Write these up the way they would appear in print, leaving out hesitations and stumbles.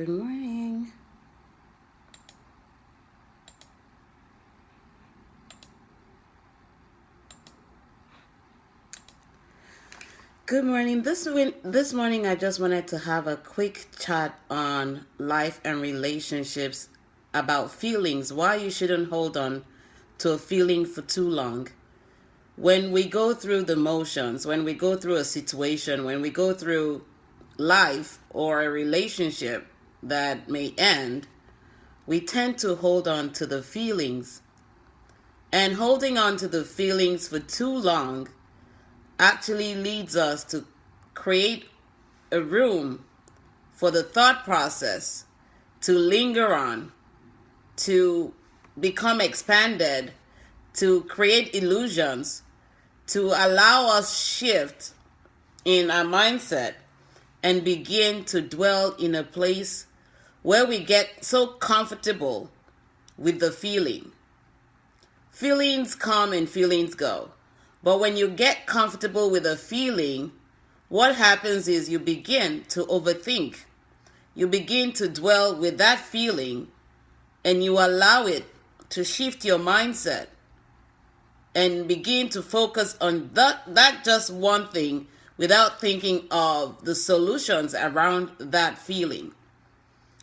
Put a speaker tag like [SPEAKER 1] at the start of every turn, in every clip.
[SPEAKER 1] Good morning. Good morning. This morning, I just wanted to have a quick chat on life and relationships about feelings, why you shouldn't hold on to a feeling for too long. When we go through the motions, when we go through a situation, when we go through life or a relationship that may end, we tend to hold on to the feelings. And holding on to the feelings for too long actually leads us to create a room for the thought process to linger on, to become expanded, to create illusions, to allow us shift in our mindset and begin to dwell in a place where we get so comfortable with the feeling. Feelings come and feelings go. But when you get comfortable with a feeling, what happens is you begin to overthink. You begin to dwell with that feeling and you allow it to shift your mindset and begin to focus on that just one thing without thinking of the solutions around that feeling.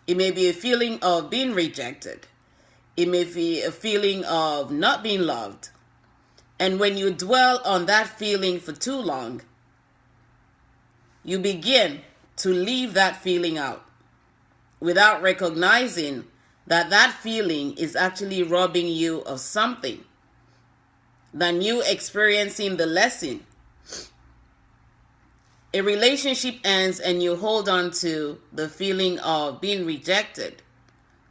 [SPEAKER 1] It may be a feeling of being rejected. It may be a feeling of not being loved. And when you dwell on that feeling for too long, you begin to leave that feeling out without recognizing that that feeling is actually robbing you of something than you experiencing the lesson. A relationship ends and you hold on to the feeling of being rejected.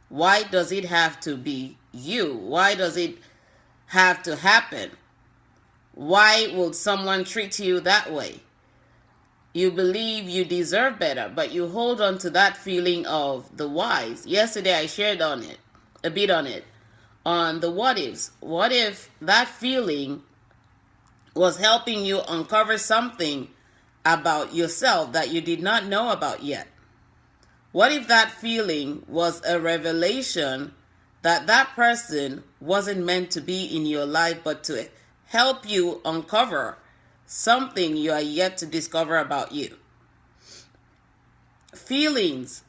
[SPEAKER 1] Why does it have to be you? Why does it have to happen? Why would someone treat you that way? You believe you deserve better, but you hold on to that feeling of the whys. Yesterday I shared a bit on the what ifs. What if that feeling was helping you uncover something about yourself that you did not know about yet? What if that feeling was a revelation that that person wasn't meant to be in your life, but to help you uncover something you are yet to discover about you? Feelings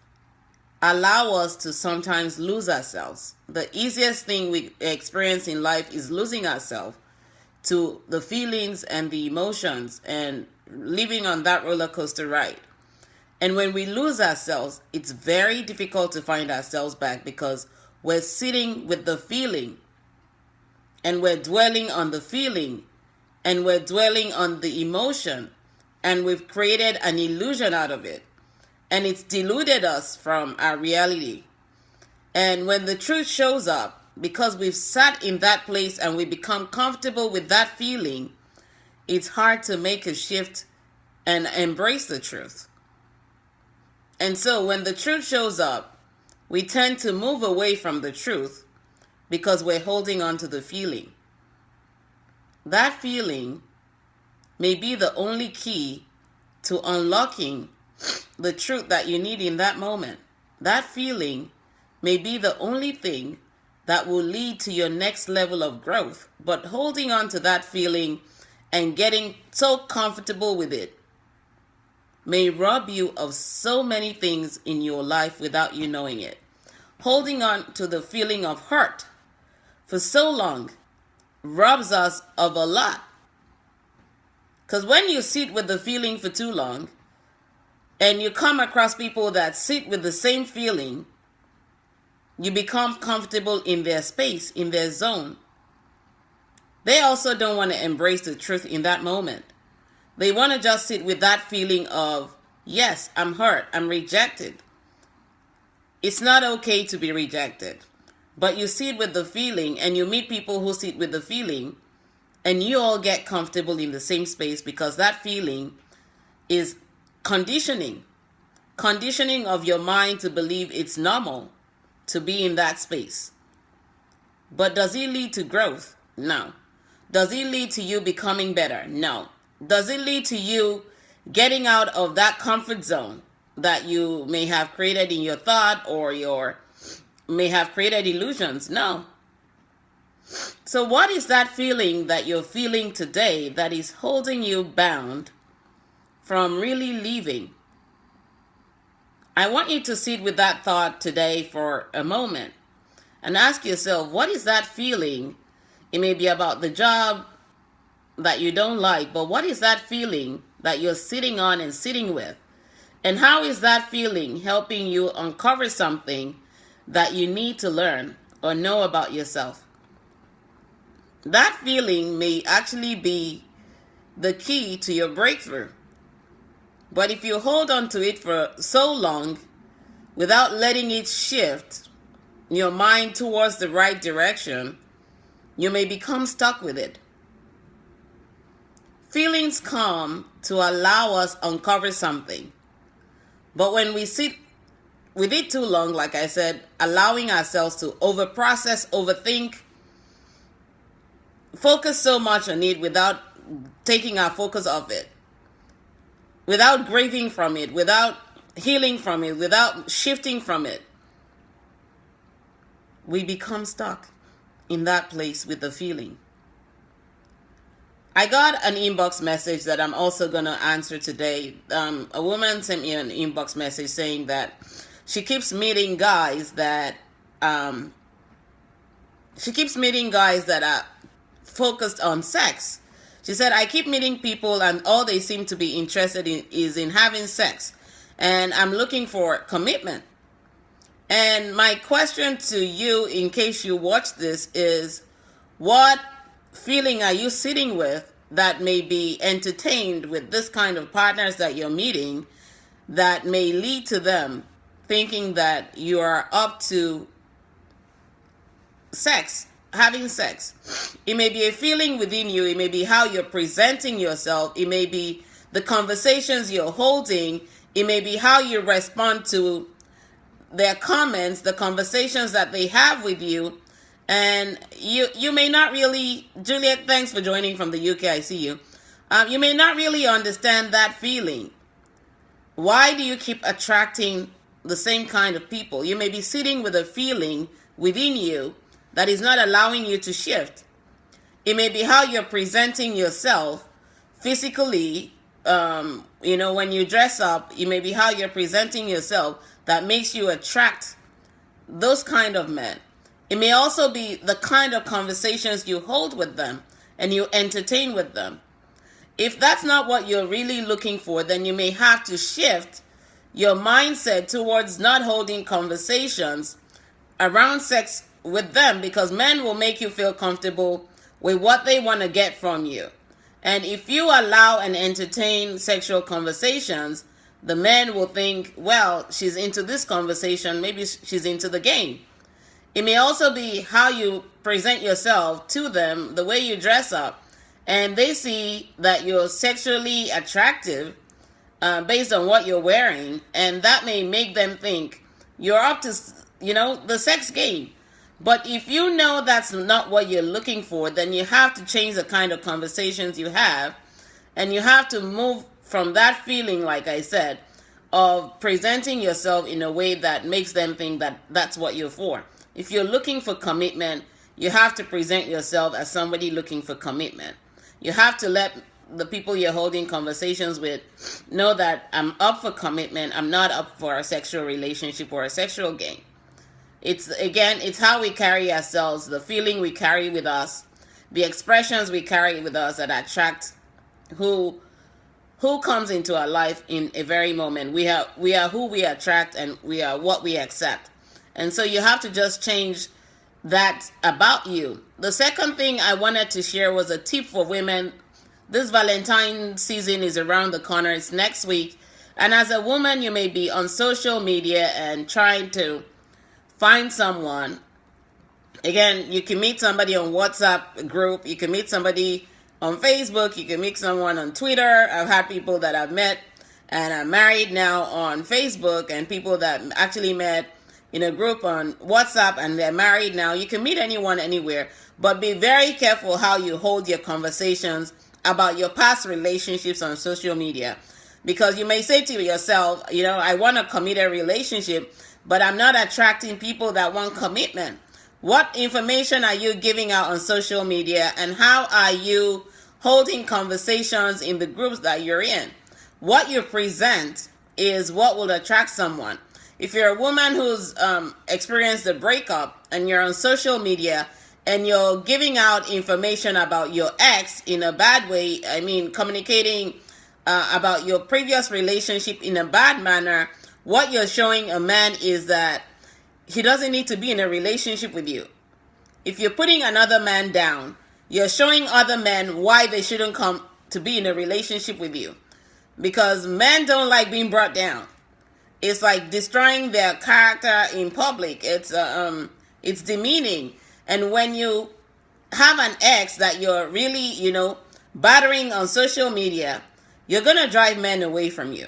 [SPEAKER 1] allow us to sometimes lose ourselves. The easiest thing we experience in life is losing ourselves to the feelings and the emotions and living on that roller coaster ride. And when we lose ourselves, it's very difficult to find ourselves back because we're sitting with the feeling and we're dwelling on the feeling and we're dwelling on the emotion and we've created an illusion out of it. And it's deluded us from our reality. And when the truth shows up, because we've sat in that place and we become comfortable with that feeling, it's hard to make a shift and embrace the truth. And so when the truth shows up, we tend to move away from the truth because we're holding on to the feeling. That feeling may be the only key to unlocking the truth that you need in that moment. That feeling may be the only thing that will lead to your next level of growth. But holding on to that feeling and getting so comfortable with it may rob you of so many things in your life without you knowing it. Holding on to the feeling of hurt for so long robs us of a lot. Because when you sit with the feeling for too long and you come across people that sit with the same feeling, you become comfortable in their space, in their zone. They also don't want to embrace the truth in that moment. They want to just sit with that feeling of, yes, I'm hurt, I'm rejected. It's not okay to be rejected. But you sit with the feeling and you meet people who sit with the feeling and you all get comfortable in the same space because that feeling is conditioning of your mind to believe it's normal to be in that space. But does it lead to growth? No. Does it lead to you becoming better? No. Does it lead to you getting out of that comfort zone that you may have created in your thought, or your may have created illusions. No. So what is that feeling that you're feeling today that is holding you bound from really leaving? I want you to sit with that thought today for a moment and ask yourself, what is that feeling? It may be about the job that you don't like, but what is that feeling that you're sitting on and sitting with? And how is that feeling helping you uncover something that you need to learn or know about yourself? That feeling may actually be the key to your breakthrough. But if you hold on to it for so long without letting it shift your mind towards the right direction, you may become stuck with it. Feelings come to allow us uncover something. But when we sit with it too long, like I said, allowing ourselves to overprocess, overthink, focus so much on it without taking our focus off it, without grieving from it, without healing from it, without shifting from it, we become stuck in that place with the feeling. I got an inbox message that I'm also going to answer today. A woman sent me an inbox message saying that she keeps meeting guys that are focused on sex. She said, I keep meeting people and all they seem to be interested in is in having sex. And I'm looking for commitment. And my question to you, in case you watch this, is what feeling are you sitting with that may be entertained with this kind of partners that you're meeting that may lead to them thinking that you are up to sex, having sex? It may be a feeling within you. It may be how you're presenting yourself. It may be the conversations you're holding. It may be how you respond to their comments, the conversations that they have with you. And you may not really, Juliet, thanks for joining from the UK, I see you. You may not really understand that feeling. Why do you keep attracting the same kind of people? You may be sitting with a feeling within you that is not allowing you to shift. It may be how you're presenting yourself physically. When you dress up, it may be how you're presenting yourself that makes you attract those kind of men. It may also be the kind of conversations you hold with them and you entertain with them. If that's not what you're really looking for, then you may have to shift your mindset towards not holding conversations around sex with them, because men will make you feel comfortable with what they want to get from you. And if you allow and entertain sexual conversations, the men will think, well, she's into this conversation, maybe she's into the game. It may also be how you present yourself to them, the way you dress up, and they see that you're sexually attractive based on what you're wearing, and that may make them think you're up to, the sex game. But if you know that's not what you're looking for, then you have to change the kind of conversations you have, and you have to move from that feeling, like I said, of presenting yourself in a way that makes them think that that's what you're for. If you're looking for commitment, you have to present yourself as somebody looking for commitment. You have to let the people you're holding conversations with know that I'm up for commitment. I'm not up for a sexual relationship or a sexual game. It's how we carry ourselves, the feeling we carry with us, the expressions we carry with us that attract who comes into our life in a very moment. We are who we attract, and we are what we accept. And so you have to just change that about you. The second thing I wanted to share was a tip for women. This Valentine season is around the corner. It's next week. And as a woman, you may be on social media and trying to find someone. Again, you can meet somebody on WhatsApp group. You can meet somebody on Facebook. You can meet someone on Twitter. I've had people that I've met and are married now on Facebook, and people that actually met in a group on WhatsApp and they're married now. You can meet anyone anywhere, but be very careful how you hold your conversations about your past relationships on social media. Because you may say to yourself, I want a committed relationship, but I'm not attracting people that want commitment. What information are you giving out on social media, and how are you holding conversations in the groups that you're in? What you present is what will attract someone. If you're a woman who's experienced a breakup and you're on social media and you're giving out information about your ex in a bad way, communicating about your previous relationship in a bad manner, what you're showing a man is that he doesn't need to be in a relationship with you. If you're putting another man down, you're showing other men why they shouldn't come to be in a relationship with you. Because men don't like being brought down. It's like destroying their character in public. It's demeaning. And when you have an ex that you're really, battering on social media, you're going to drive men away from you.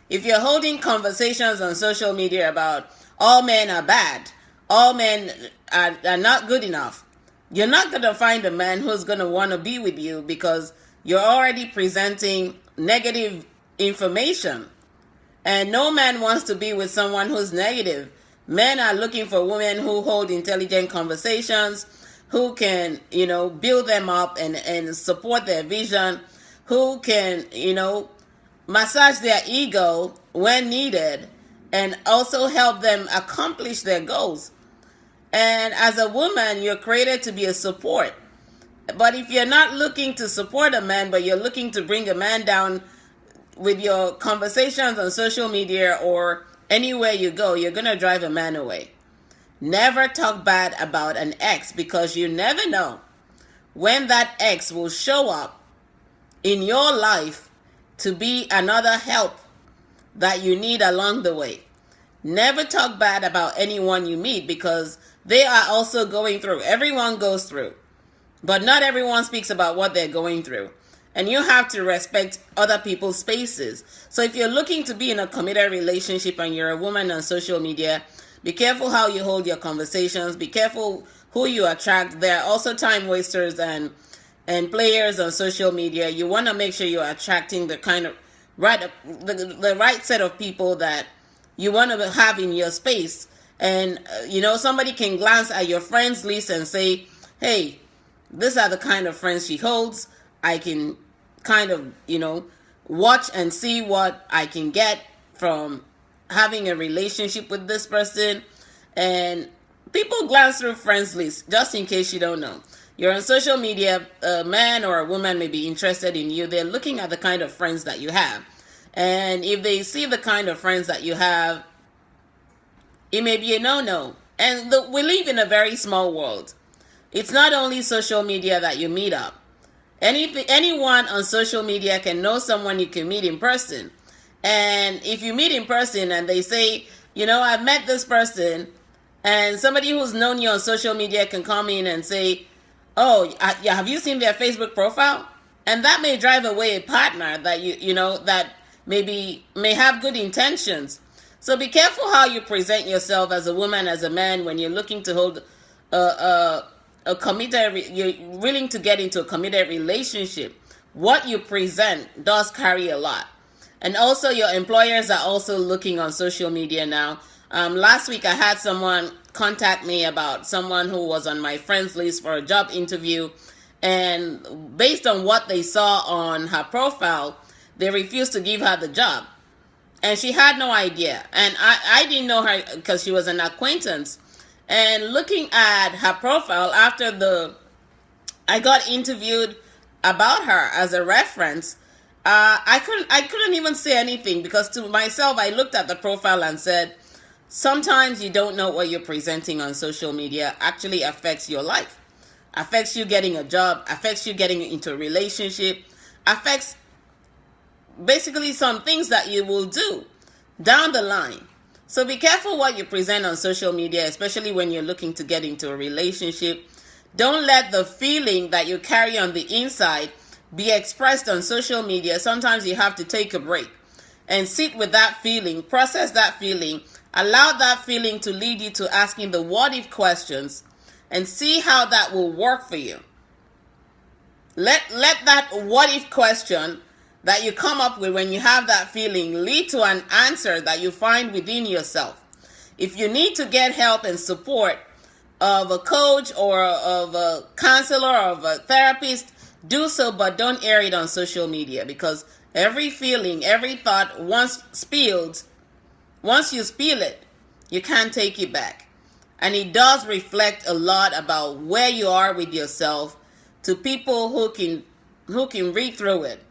[SPEAKER 1] If you're holding conversations on social media about all men are bad, all men are not good enough, you're not going to find a man who's going to want to be with you, because you're already presenting negative information. And no man wants to be with someone who's negative. Men are looking for women who hold intelligent conversations, who can, build them up and support their vision, who can, massage their ego when needed, and also help them accomplish their goals. And as a woman, you're created to be a support. But if you're not looking to support a man, but you're looking to bring a man down with your conversations on social media or anywhere you go, you're going to drive a man away. Never talk bad about an ex, because you never know when that ex will show up in your life to be another help that you need along the way. Never talk bad about anyone you meet, because they are also going through. Everyone goes through, but not everyone speaks about what they're going through. And you have to respect other people's spaces. So if you're looking to be in a committed relationship and you're a woman on social media, be careful how you hold your conversations. Be careful who you attract. There are also time wasters and players on social media. You want to make sure you're attracting the kind of the right set of people that you want to have in your space. And somebody can glance at your friends list and say, hey, these are the kind of friends she holds. I can kind of, watch and see what I can get from having a relationship with this person. And people glance through friends lists just in case you don't know. You're on social media, a man or a woman may be interested in you. They're looking at the kind of friends that you have. And if they see the kind of friends that you have, it may be a no-no. And we live in a very small world. It's not only social media that you meet up. Anyone on social media can know someone you can meet in person. And if you meet in person and they say, I've met this person, and somebody who's known you on social media can come in and say, oh, have you seen their Facebook profile? And that may drive away a partner that that may have good intentions. So be careful how you present yourself as a woman, as a man, when you're looking to hold you're willing to get into a committed relationship. What you present does carry a lot. And also your employers are also looking on social media now. Last week I had someone contact me about someone who was on my friends list for a job interview, and based on what they saw on her profile, they refused to give her the job. And she had no idea. And I didn't know her because she was an acquaintance. And looking at her profile after I got interviewed about her as a reference, I couldn't even say anything, because to myself, I looked at the profile and said, sometimes you don't know what you're presenting on social media actually affects your life, affects you getting a job, affects you getting into a relationship, affects basically some things that you will do down the line. So be careful what you present on social media, especially when you're looking to get into a relationship. Don't let the feeling that you carry on the inside be expressed on social media. Sometimes you have to take a break and sit with that feeling, process that feeling, allow that feeling to lead you to asking the what if questions, and see how that will work for you. Let that what if question that you come up with when you have that feeling lead to an answer that you find within yourself. If you need to get help and support of a coach or of a counselor or of a therapist, do so, but don't air it on social media, because every feeling, every thought, once you spill it, you can't take it back. And it does reflect a lot about where you are with yourself to people who can read through it.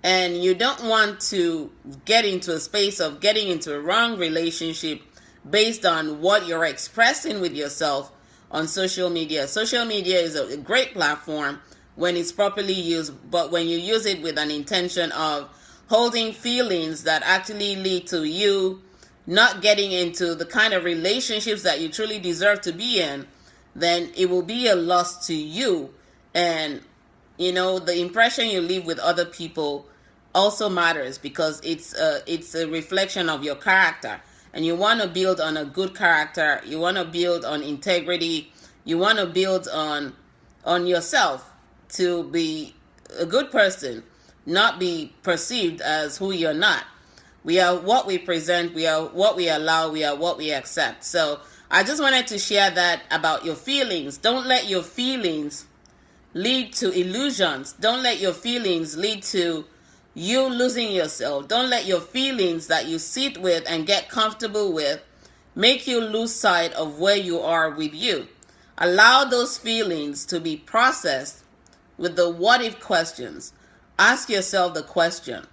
[SPEAKER 1] And you don't want to get into a space of getting into a wrong relationship based on what you're expressing with yourself on social media. Social media is a great platform when it's properly used, but when you use it with an intention of holding feelings that actually lead to you not getting into the kind of relationships that you truly deserve to be in, then it will be a loss to you. And, the impression you leave with other people also matters, because it's a reflection of your character. And you want to build on a good character. You want to build on integrity. You want to build on yourself to be a good person, not be perceived as who you're not. We are what we present. We are what we allow. We are what we accept. So I just wanted to share that about your feelings. Don't let your feelings lead to illusions. Don't let your feelings lead to you losing yourself. Don't let your feelings that you sit with and get comfortable with make you lose sight of where you are with you. Allow those feelings to be processed with the what if questions. Ask yourself the question,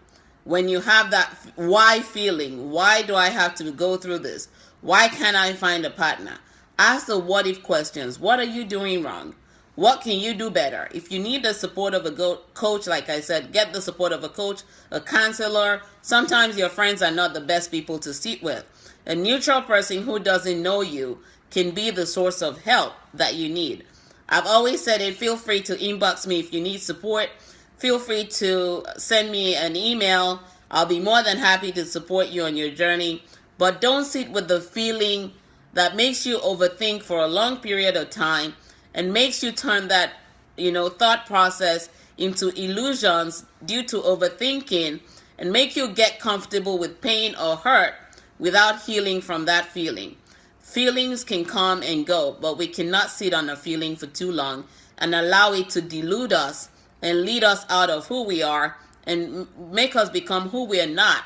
[SPEAKER 1] when you have that why feeling, why do I have to go through this? Why can't I find a partner? Ask the what if questions. What are you doing wrong? What can you do better? If you need the support of a coach, like I said, get the support of a coach, a counselor. Sometimes your friends are not the best people to sit with. A neutral person who doesn't know you can be the source of help that you need. I've always said it. Feel free to inbox me if you need support. Feel free to send me an email. I'll be more than happy to support you on your journey. But don't sit with the feeling that makes you overthink for a long period of time and makes you turn that, thought process into illusions due to overthinking, and make you get comfortable with pain or hurt without healing from that feeling. Feelings can come and go, but we cannot sit on a feeling for too long and allow it to delude us and lead us out of who we are and make us become who we are not.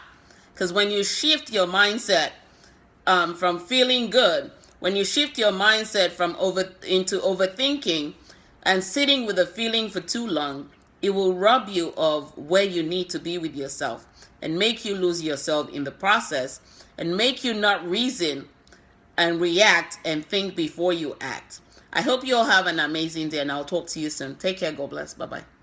[SPEAKER 1] Because when you shift your mindset from feeling good, when you shift your mindset into overthinking and sitting with a feeling for too long, it will rob you of where you need to be with yourself and make you lose yourself in the process and make you not reason and react and think before you act. I hope you all have an amazing day, and I'll talk to you soon. Take care. God bless. Bye-bye.